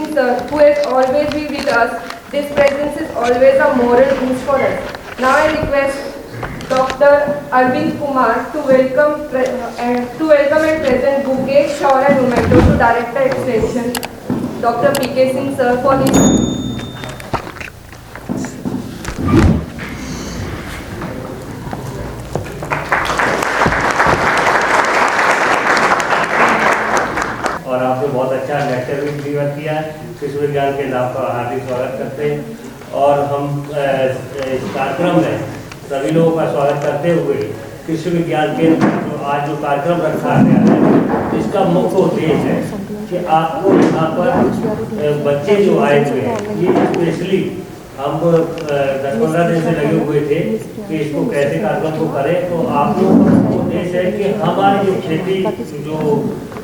Singh sir, who has always been with us. This presence is always a moral boost for us. Now I request Dr. Arvind Kumar to welcome and present bouquet, shower and memento to Director Extension, Dr. P.K. Singh sir, for his और आपने बहुत अच्छा lecture भी deliver किया है। कृषि विज्ञान केंद्र आपका हार्दिक स्वागत करते हैं और हम इस कार्यक्रम में सभी लोगों का स्वागत करते हुए कृषि विज्ञान केंद्र जो आज जो कार्यक्रम रखा गया है इसका मुख्य उद्देश्य है कि आपको यहाँ पर बच्चे जो आए हुए हैं ये स्पेशली हम 10-15 दिन से लगे हुए थे कि इसको कैसे कार्यक्रम को करें। तो आप लोगों का उद्देश्य है कि हमारी जो खेती जो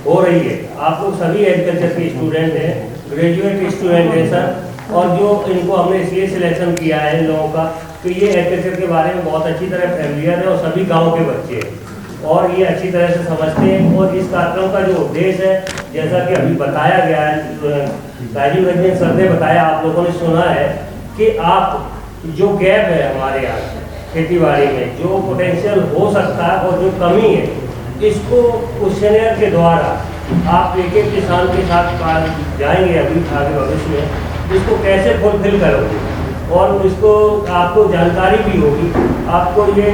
हो रही है, आप लोग सभी एग्रीकल्चर के स्टूडेंट हैं, ग्रेजुएट स्टूडेंट हैं सर, और जो इनको हमने इसलिए सिलेक्शन किया है इन लोगों का कि ये एग्रीकल्चर के बारे में बहुत अच्छी तरह फैमिलियर है और सभी गाँव के बच्चे हैं और ये अच्छी तरह से समझते हैं। और इस कार्यक्रम का जो उद्देश्य है जैसा कि अभी बताया गया है, राजीव रंजन सर ने बताया, आप लोगों ने सुना है कि आप जो गैप है हमारे यहाँ खेतीबाड़ी में, जो पोटेंशियल हो सकता है और जो कमी है, इसको क्वेश्चनियर के द्वारा आप एक एक किसान के साथ जाएंगे अभी आगे भविष्य में, इसको कैसे फुलफिल करोगे और इसको आपको जानकारी भी होगी आपको ये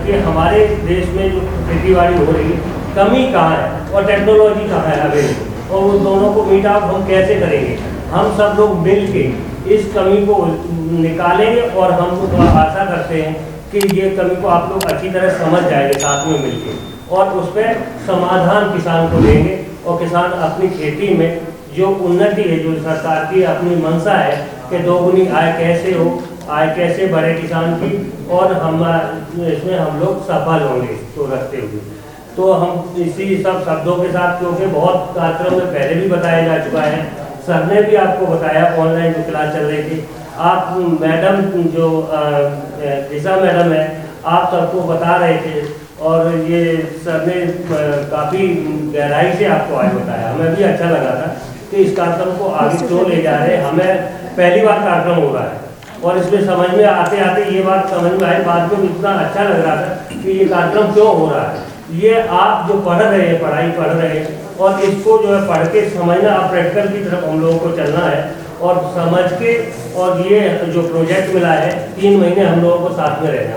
कि हमारे देश में जो खेतीबाड़ी हो रही है कमी कहाँ है और टेक्नोलॉजी कहाँ है अवेलेबल, और उन दोनों को मीट आउट हम कैसे करेंगे। हम सब लोग मिल के इस कमी को निकालेंगे और हम आशा करते हैं कि ये कमी को आप लोग अच्छी तरह समझ जाएंगे साथ में मिलकर और उस पर समाधान किसान को देंगे और किसान अपनी खेती में जो उन्नति है, जो सरकार की अपनी मंशा है कि दोगुनी आय कैसे हो, आय कैसे बढ़े किसान की, और हम इसमें हम लोग सफल होंगे तो रखते हुए। तो हम इसी सब शब्दों के साथ, क्योंकि बहुत कार्यक्रम में पहले भी बताया जा चुका है, सर ने भी आपको बताया ऑनलाइन जो क्लास चल रही थी, आप मैडम जो दिशा मैडम है आप सबको बता रहे थे और ये सर ने काफ़ी गहराई से आपको आज बताया। हमें भी अच्छा लगा था कि इस कार्यक्रम को आगे क्यों ले जा रहे हैं। हमें पहली बार कार्यक्रम हो रहा है और इसमें समझ में आते आते ये बात समझ में आई, बाद में इतना अच्छा लग रहा था कि ये कार्यक्रम क्यों हो रहा है। ये आप जो पढ़ रहे हैं, पढ़ाई पढ़ रहे हैं और इसको जो है पढ़ के समझना, आप प्रैक्टिकल की तरफ हम लोगों को चलना है और समझ के, और ये जो प्रोजेक्ट मिला है 3 महीने हम लोगों को साथ में रहना।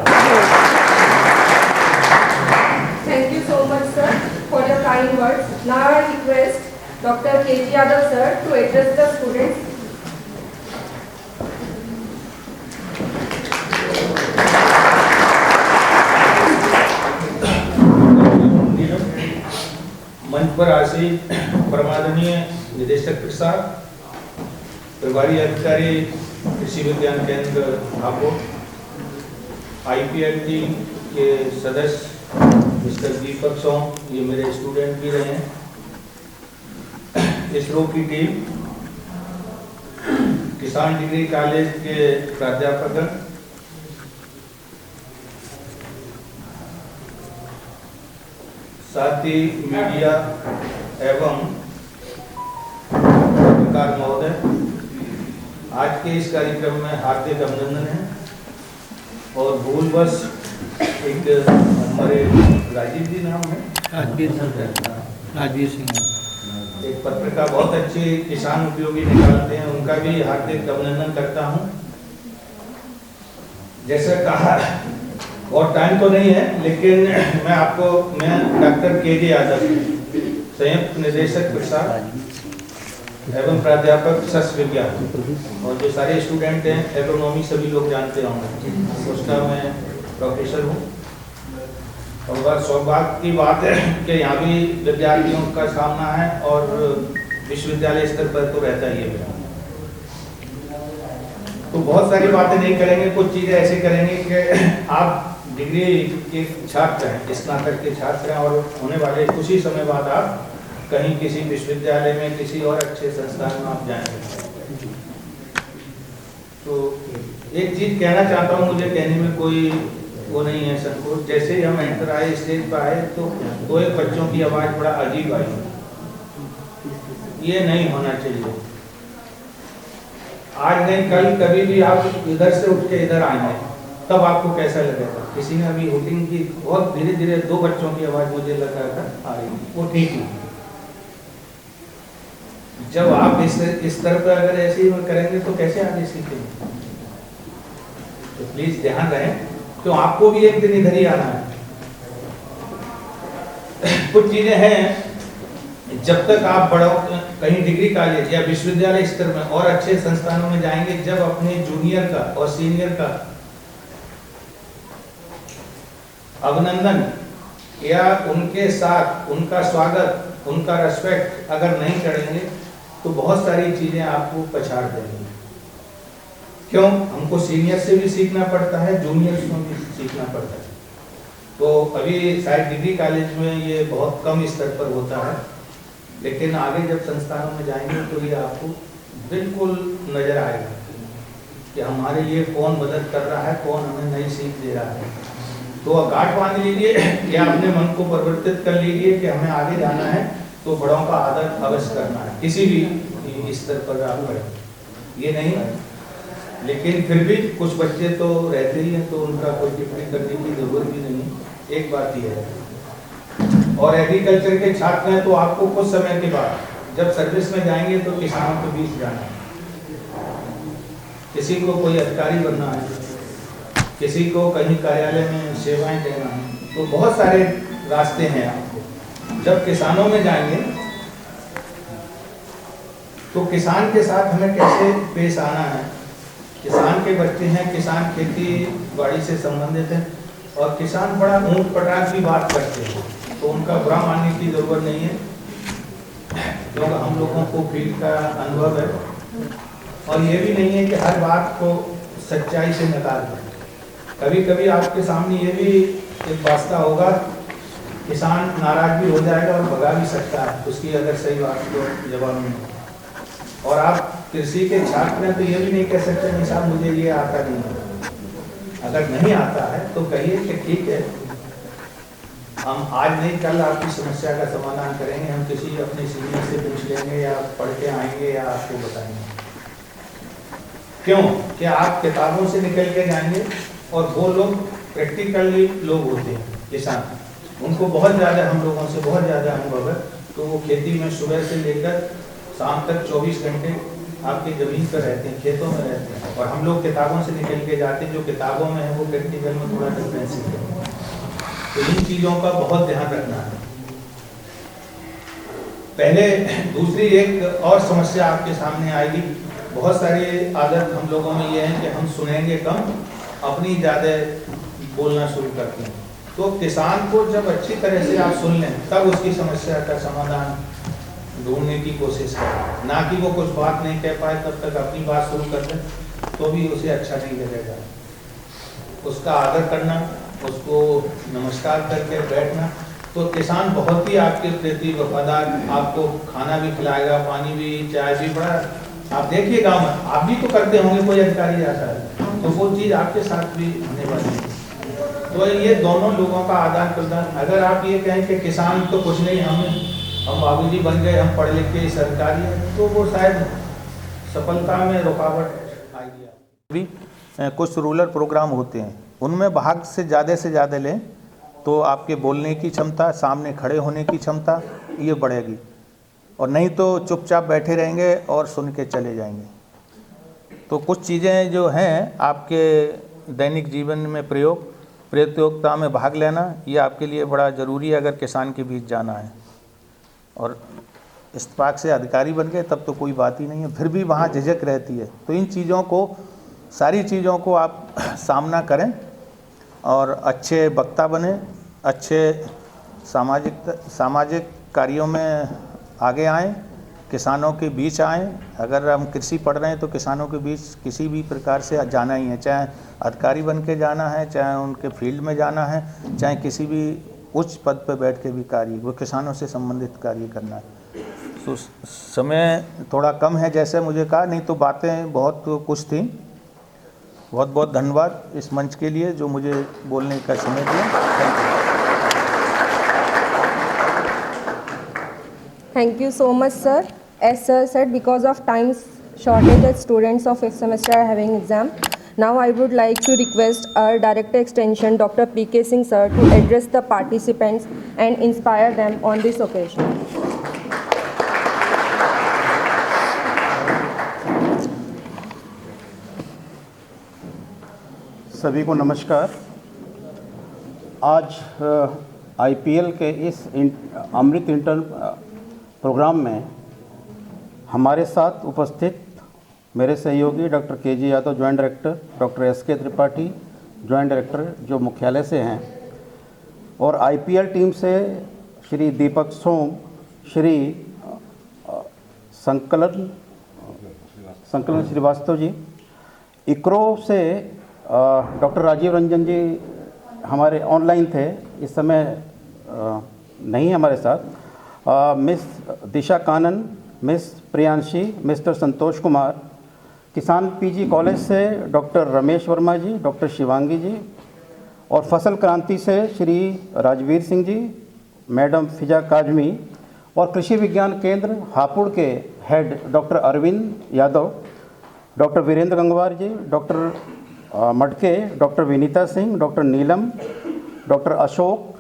Thank you so much, sir, for your kind words. Now I request Dr. K.G. Yadav, sir, to address the students. मंच पर आसीन परमादरणीय निदेशक प्रसाद, प्रभारी अधिकारी कृषि विज्ञान केंद्र हापुड़, IPL टीम के सदस्य मिस्टर दीपक सोम, ये मेरे स्टूडेंट भी रहे हैं, इसरो की टीम, किसान डिग्री कॉलेज के प्राध्यापक, साथ ही मीडिया एवं पत्रकार महोदय, आज के इस कार्यक्रम में हार्दिक अभिनंदन है। और भूलवश एक हमारे राजीव जी नाम है, राजवीर सिंह, एक पत्रिका बहुत अच्छी किसान उपयोगी निकालते हैं, उनका भी हार्दिक अभिनंदन करता हूं। जैसे कहा और टाइम तो नहीं है, लेकिन मैं डॉक्टर के.जे. यादव, संयुक्त निदेशक प्रसाद एवं प्राध्यापक सस्य विज्ञान, और जो सारे स्टूडेंट हैं एग्रोनॉमी सभी लोग जानते होंगे, उसका मैं प्रोफेसर हूँ। और बस सौभाग्य की बात है कि यहाँ भी विद्यार्थियों का सामना है और विश्वविद्यालय स्तर पर तो रहता ही है। तो बहुत सारी बातें नहीं करेंगे, कुछ चीज़ें ऐसे करेंगे कि आप डिग्री के छात्र हैं, स्नातक के छात्र हैं और होने वाले कुछ ही समय बाद आप कहीं किसी विश्वविद्यालय में, किसी और अच्छे संस्थान में आप जाएंगे। तो एक चीज़ कहना चाहता हूँ, मुझे कहने में कोई वो नहीं है संकोच। जैसे ही हम एंटर आए, स्टेज पर आए, तो एक बच्चों की आवाज़ बड़ा अजीब आई, ये नहीं होना चाहिए। आज नहीं कल कभी भी आप इधर से उठ के इधर आएंगे तब आपको कैसा लगेगा? किसी ने अभी हुटिंग की, बहुत धीरे धीरे 2 बच्चों की आवाज मुझे लगा था आ रही, वो ठीक है। जब आप इस स्तर पर अगर ऐसे ही करेंगे तो कैसे आगे सीखेंगे? तो प्लीज ध्यान रहे, तो आपको भी एक दिन इधर ही आना है। कुछ चीजें हैं, जब तक आप बड़ा कहीं डिग्री कॉलेज या विश्वविद्यालय स्तर में और अच्छे संस्थानों में जाएंगे, जब अपने जूनियर का और सीनियर का अभिनंदन या उनके साथ उनका स्वागत, उनका रेस्पेक्ट अगर नहीं करेंगे तो बहुत सारी चीजें आपको पछाड़ देंगी। क्यों? हमको सीनियर से भी सीखना पड़ता है, जूनियर से भी सीखना पड़ता है। तो अभी शायद डिग्री कॉलेज में ये बहुत कम स्तर पर होता है, लेकिन आगे जब संस्थानों में जाएंगे तो ये आपको बिल्कुल नजर आएगा कि हमारे ये कौन मदद कर रहा है, कौन हमें नई सीख दे रहा है। तो गांठ बांध लीजिए या अपने मन को परिवर्तित कर लीजिए कि हमें आगे जाना है तो बड़ों का आदर अवश्य करना है, किसी भी स्तर पर आप पढ़ें ये नहीं। लेकिन फिर भी कुछ बच्चे तो रहते ही हैं, तो उनका कोई टिप्पणी करने की जरूरत भी नहीं। एक बात ये है, और एग्रीकल्चर के छात्र हैं तो आपको कुछ समय के बाद जब सर्विस में जाएंगे तो किसानों के बीच जाना है। किसी को कोई अधिकारी बनना है, किसी को कहीं कार्यालय में सेवाएं देना है, तो बहुत सारे रास्ते हैं आपको। जब किसानों में जाएंगे तो किसान के साथ हमें कैसे पेश आना है। किसान के बच्चे हैं, किसान खेती बाड़ी से संबंधित हैं, और किसान बड़ा ऊंट पटाख की बात करते हैं, तो उनका बुरा मानने की जरूरत नहीं है, क्योंकि हम लोगों को फील्ड का अनुभव है। और ये भी नहीं है कि हर बात को सच्चाई से नकार दें। कभी कभी आपके सामने ये भी एक वास्ता होगा, किसान नाराज भी हो जाएगा और भगा भी सकता है उसकी अगर सही बात को जवाब नहीं। और आप कृषि के छात्र हैं तो ये भी नहीं कह सकते नहीं साहब मुझे ये आता नहीं है। अगर नहीं आता है तो कहिए कि ठीक है, हम आज नहीं कल आपकी समस्या का समाधान करेंगे, हम किसी अपने सीनियर से पूछ लेंगे या पढ़ के आएंगे या आपको बताएंगे। क्यों? कि आप किताबों से निकल के जाएंगे और वो लोग प्रैक्टिकली लोग होते हैं, किसान, उनको बहुत ज़्यादा हम लोगों से बहुत ज़्यादा अनुभव है। तो वो खेती में सुबह से लेकर शाम तक 24 घंटे आपकी ज़मीन पर रहते हैं, खेतों में रहते हैं, और हम लोग किताबों से निकल के जाते हैं। जो किताबों में है वो प्रैक्टिकल में थोड़ा डिफरेंस है। तो इन चीज़ों का बहुत ध्यान रखना है। पहले दूसरी एक और समस्या आपके सामने आएगी। बहुत सारी आदत हम लोगों में ये है कि हम सुनेंगे कम, अपनी ज़्यादा बोलना शुरू करते हैं। तो किसान को जब अच्छी तरह से आप सुन लें तब उसकी समस्या का समाधान ढूंढने की कोशिश करें, ना कि वो कुछ बात नहीं कह पाए तब तक अपनी बात शुरू कर दें, तो भी उसे अच्छा नहीं लगेगा। उसका आदर करना, उसको नमस्कार करके बैठना, तो किसान बहुत ही आपके प्रति वफादार, आपको खाना भी खिलाएगा, पानी भी, चाय भी। बड़ा आप देखिए गाँव में आप भी तो करते होंगे, कोई अधिकारी आता है तो वो चीज़ आपके साथ भी होने वाली है। तो ये दोनों लोगों का आदान प्रदान। अगर आप ये कहें कि किसान तो कुछ नहीं, हम बाबूजी बन गए, हम पढ़ लिख के सरकारी हैं, तो वो शायद सफलता में रुकावट आएगी। भी कुछ रूरल प्रोग्राम होते हैं, उनमें भाग से ज़्यादा लें तो आपके बोलने की क्षमता, सामने खड़े होने की क्षमता ये बढ़ेगी, और नहीं तो चुपचाप बैठे रहेंगे और सुन के चले जाएंगे। तो कुछ चीज़ें जो हैं आपके दैनिक जीवन में प्रतियोगिता में भाग लेना, ये आपके लिए बड़ा ज़रूरी है अगर किसान के बीच जाना है। और इत्तेफाक से अधिकारी बन गए तब तो कोई बात ही नहीं है, फिर भी वहाँ झिझक रहती है। तो इन चीज़ों को, सारी चीज़ों को आप सामना करें और अच्छे वक्ता बने, अच्छे सामाजिक कार्यों में आगे आएं, किसानों के बीच आएं। अगर हम कृषि पढ़ रहे हैं तो किसानों के बीच किसी भी प्रकार से जाना ही है, चाहे अधिकारी बन के जाना है, चाहे उनके फील्ड में जाना है, चाहे किसी भी उच्च पद पर बैठ के भी कार्य, वो किसानों से संबंधित कार्य करना है। तो समय थोड़ा कम है जैसे मुझे कहा, नहीं तो बातें बहुत कुछ थी। बहुत बहुत धन्यवाद इस मंच के लिए जो मुझे बोलने का समय दिया। Thank you so much, sir. As sir said, because of time shortage as students of 5th semester are having exam. Now I would like to request our Director Extension Dr. P.K. Singh sir to address the participants and inspire them on this occasion. सभी को नमस्कार। आज IPL के इस अमृत inter programme में हमारे साथ उपस्थित मेरे सहयोगी doctor K G. Yadav joint director, doctor S K. Tripathi joint director जो मुख्यालय से हैं, और आईपीएल टीम से श्री दीपक सोम, श्री संकलन श्रीवास्तव जी, इकरो से डॉक्टर राजीव रंजन जी हमारे ऑनलाइन थे, इस समय नहीं हमारे साथ, miss Disha Kanan, miss Priyanshi, mister Santosh Kumar, Kisan PG college से डॉक्टर रमेश वर्मा जी, डॉक्टर शिवांगी जी, और फसल क्रांति से श्री राजवीर सिंह जी, मैडम फिजा काजमी, और कृषि विज्ञान केंद्र हापुड़ के head doctor Arvind Yadav, doctor Virendra Gangwar ji, doctor Matke, doctor Vinita Singh, doctor Neelam, doctor Ashok,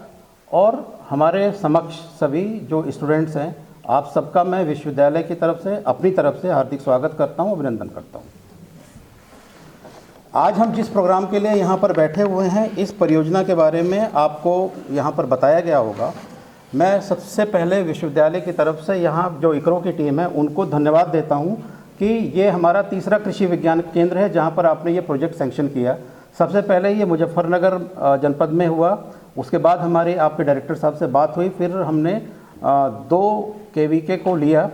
और हमारे समक्ष सभी जो स्टूडेंट्स हैं, आप सबका मैं विश्वविद्यालय की तरफ से, अपनी तरफ से हार्दिक स्वागत करता हूं, अभिनंदन करता हूं। आज हम जिस प्रोग्राम के लिए यहाँ पर बैठे हुए हैं, इस परियोजना के बारे में आपको यहाँ पर बताया गया होगा। मैं सबसे पहले विश्वविद्यालय की तरफ से यहाँ जो इकरो की टीम है उनको धन्यवाद देता हूँ कि ये हमारा तीसरा कृषि विज्ञान केंद्र है जहाँ पर आपने ये प्रोजेक्ट सैंक्शन किया। सबसे पहले ये मुजफ्फरनगर जनपद में हुआ, उसके बाद हमारे आपके डायरेक्टर साहब से बात हुई, फिर हमने 2 KVK को लिया।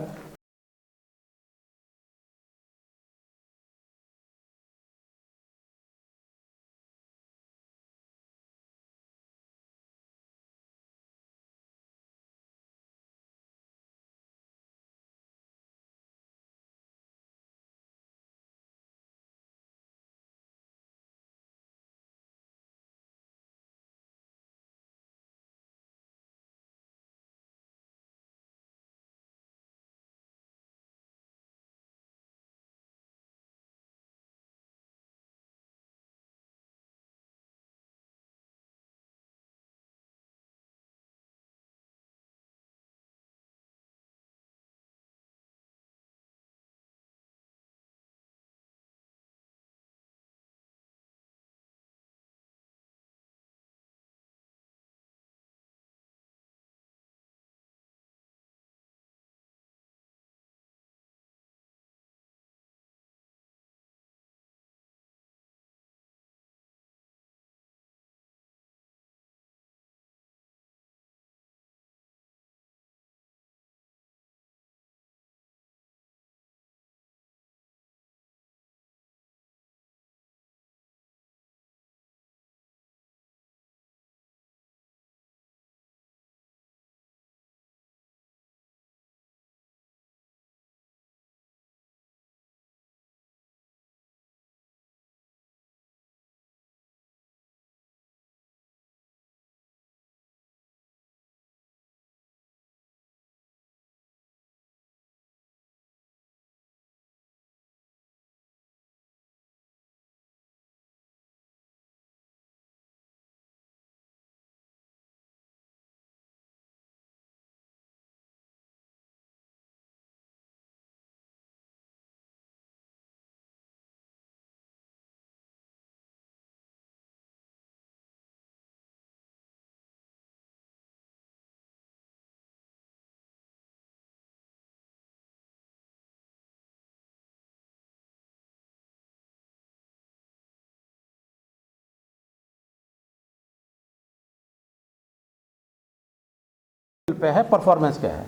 पे है, परफॉर्मेंस क्या है,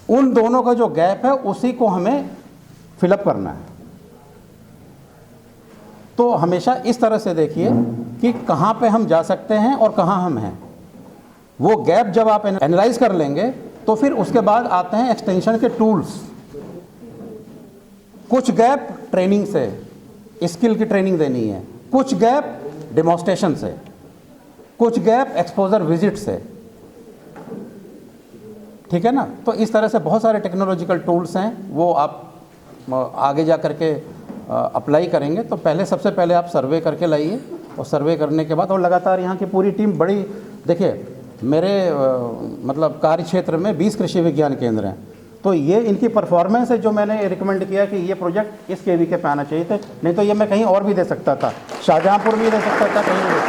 उन दोनों का जो गैप है उसी को हमें फिलअप करना है। तो हमेशा इस तरह से देखिए कि कहाँ पे हम जा सकते हैं और कहाँ हम हैं। वो गैप जब आप एनालाइज कर लेंगे तो फिर उसके बाद आते हैं एक्सटेंशन के टूल्स। कुछ गैप ट्रेनिंग से, स्किल की ट्रेनिंग देनी है, कुछ गैप डेमोन्स्ट्रेशन से, कुछ गैप एक्सपोजर विजिट से, ठीक है ना। तो इस तरह से बहुत सारे टेक्नोलॉजिकल टूल्स हैं, वो आप आगे जा करके अप्लाई करेंगे तो पहले सबसे पहले आप सर्वे करके लाइए, और सर्वे करने के बाद और लगातार यहाँ की पूरी टीम बड़ी, देखिए मेरे मतलब कार्य क्षेत्र में 20 कृषि विज्ञान केंद्र हैं, तो ये इनकी परफॉर्मेंस है जो मैंने रिकमेंड किया कि ये प्रोजेक्ट इस केवी के पे आना चाहिए थे, नहीं तो ये मैं कहीं और भी दे सकता था, शाहजहाँपुर भी दे सकता था, कहीं भी।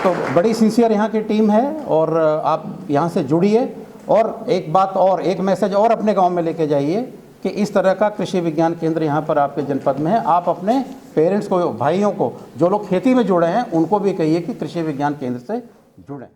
तो बड़ी सिंसियर यहाँ की टीम है और आप यहाँ से जुड़िए, और एक बात और, एक मैसेज और अपने गांव में लेके जाइए कि इस तरह का कृषि विज्ञान केंद्र यहाँ पर आपके जनपद में है। आप अपने पेरेंट्स को, भाइयों को, जो लोग खेती में जुड़े हैं, उनको भी कहिए कि कृषि विज्ञान केंद्र से जुड़ें।